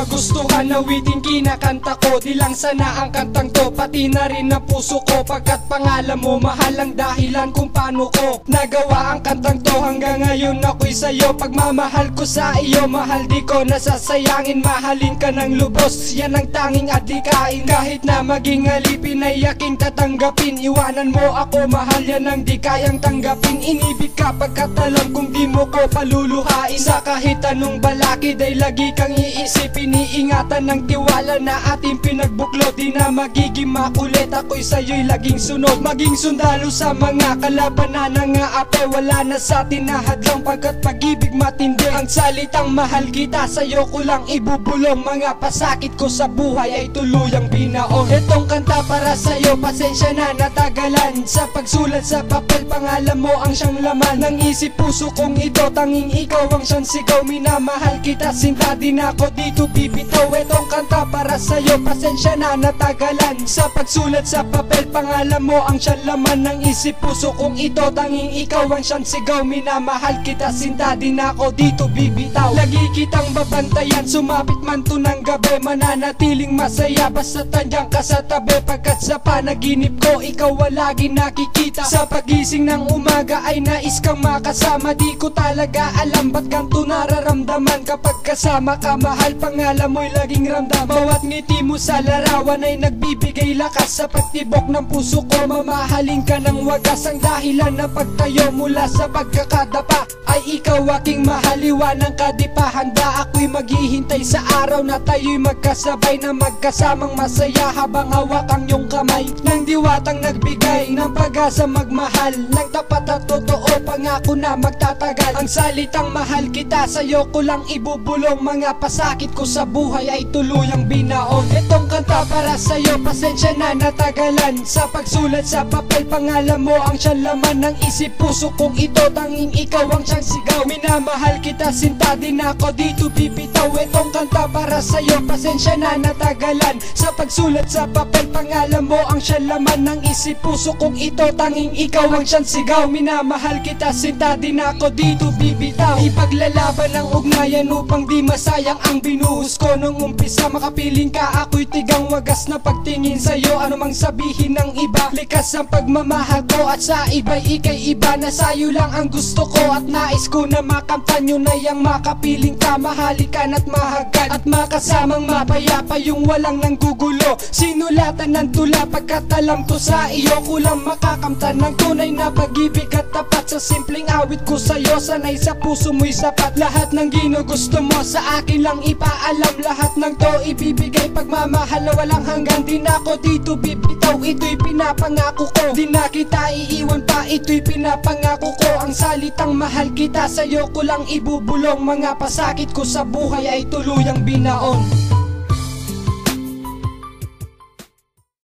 magustuhan awiting kinakanta ko. Di lang sana ang kantang to, pati na rin ang puso ko. Pagkat pangalan mo, mahal ang dahilan kung paano ko nagawa ang kantang to. Hanggang ngayon ako'y sa'yo, pagmamahal ko sa iyo, mahal di ko nasasayangin. Mahalin ka ng lubos, yan ang tanging adikain. Kahit na maging alipin ay aking tatanggapin. Iwanan mo ako, mahal yan ang di kayang tanggapin. Inibig ka pagkat alam kung di mo ko paluluhain. Sa kahit anong balakid ay lagi kang iisipin. Iingatan ng tiwala na ating pinagbuklo. Di na magiging makulit, ako'y sa'yo'y laging sunod. Maging sundalo sa mga kalabanan ng aape. Wala na sa tinahadlang pagkat pag-ibig matindi. Ang salitang mahal kita sa'yo ko lang ibubulong. Mga pasakit ko sa buhay ay tuluyang binaon. Itong kanta para sa'yo, pasensya na natagalan. Sa pagsulat sa papel, pangalan mo ang siyang laman ng isip puso kong ito. Tanging ikaw ang siyang sigaw, minamahal kita, sinta din ako dito bibitaw. Itong kanta para sa'yo, pasensya na natagalan. Sa pagsulat sa papel, pangalan mo ang siyang laman ng isip puso kong ito. Tanging ikaw ang siyang sigaw, minamahal kita, sinta din ako dito bibitaw. Lagi kitang babantayan, sumapit man to ng gabi. Mananatiling masaya basta tandyan ka sa tabi. Pagkat sa panaginip ko, ikaw lagi nakikita. Sa pagising ng umaga ay nais kang makasama. Di ko talaga alam ba't ganito nararamdaman. Kapag kasama ka, mahal, pangalan mo'y laging ramdam. Bawat ngiti mo sa larawan ay nagbibigay lakas. Sa pagtibok ng puso ko, mamahalin ka ng wagas. Ang dahilan na pagtayo mula sa pagkakadapa ay ikaw aking mahaliwanang kadipa. Handa ako'y maghihintay sa araw na tayo'y magkasabay, na magkasamang masaya habang hawak ang iyong kamay. Nang diwatang nagbigay ng pag-asa magmahal, nang tapat at totoo, pangako na magtatagal. Ang salitang mahal kita sa'yo ko lang ibubulong. Mga pasakit ko sa buhay ay tuluyang binaon. Itong kanta para sa'yo, pasensya na natagalan. Sa pagsulat sa papel, pangalan mo ang siyang laman ng isip puso kong ito. Tanging ikaw ang siyang sigaw, minamahal kita, sinta din ako dito bibitaw. Itong kanta para sa'yo, pasensya na natagalan. Sa pagsulat sa papel, pangalan mo ang siyang laman ng isip puso kong ito. Tanging ikaw ang siyang sigaw, minamahal kita, sinta din ako dito bibitaw. Ipaglalaban ang ugnayan upang di masayang ang binuhos ko. Nung umpisa makapiling ka, ako'y tigang wagas na pagtingin sa'yo. Ano mang sabihin ng iba, likas ang pagmamahal ko. At sa iba'y ikay iba, na sa'yo lang ang gusto ko. At nais ko na makamtan yun na yang makapiling ka. Mahalikan at mahagad at makasamang mapayapa, yung walang nanggugulo. Sinulatan ng tula pagkat alam ko sa iyo kulang makakamtan ng tunay na pag-ibig at tapat. Sa simpleng awit ko sa'yo, sanay sa puso mo'y sapat. Lahat ng ginugusto mo sa akin lang ipaalam. Lahat ng to ibibigay, pagmamahal na walang hanggan. Di na ako dito bibitaw, ito'y pinapangako ko. Di na kita iiwan pa, ito'y pinapangako ko. Ang salitang mahal kita sa'yo ko lang ibubulong. Mga pasakit ko sa buhay ay tuluyang binaon.